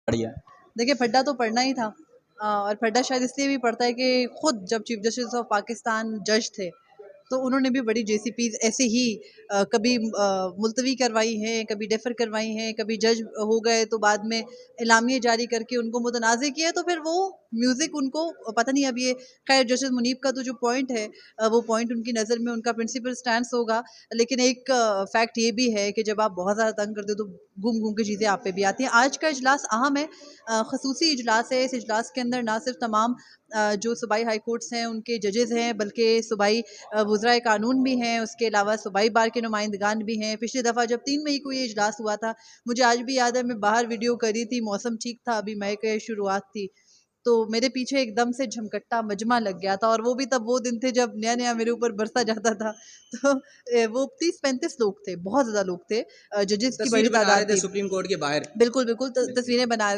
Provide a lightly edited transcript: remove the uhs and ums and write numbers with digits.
बढ़िया। देखिए फड्डा तो पढ़ना ही था और फड्डा शायद इसलिए भी पड़ता है कि खुद जब चीफ जस्टिस ऑफ पाकिस्तान जज थे तो उन्होंने भी बड़ी जेसीपीज ऐसे ही कभी मुलतवी करवाई हैं, कभी डेफर करवाई हैं, कभी जज हो गए तो बाद में इलामिया जारी करके उनको मुतनाज़ किया। तो फिर वो म्यूज़िक उनको पता नहीं। अब ये खैर जस्टिस मुनीब का तो जो पॉइंट है वो पॉइंट उनकी नज़र में उनका प्रिंसिपल स्टैंड होगा। लेकिन एक फैक्ट ये भी है कि जब आप बहुत ज़्यादा तंग करते हो तो घूम घूम के चीज़ें आप पे भी आती हैं। आज का इजलास अहम है, खसूसी इजलास है। इस इजलास के अंदर ना सिर्फ तमाम जो सूबाई हाई कोर्ट्स हैं उनके जजेस हैं, बल्कि सूबाई वज़राए कानून भी हैं, उसके अलावा सूबाई बार के नुमाइंदगान भी हैं। पिछली दफ़ा जब 3 मई को ये इजलास हुआ था, मुझे आज भी याद है, मैं बाहर वीडियो कर रही थी, मौसम ठीक था, अभी मई की शुरुआत थी, तो मेरे पीछे एकदम से झमकट्टा मजमा लग गया था। और वो भी तब वो दिन थे जब नया नया मेरे ऊपर बरसा जाता था। तो वो 30-35 लोग थे, बहुत ज़्यादा लोग थे, जजेस की तस्वीर बड़ी बना रहे तादाद थे थी। सुप्रीम कोर्ट के बाहर। बिल्कुल बिल्कुल, बिल्कुल। तस्वीरें बना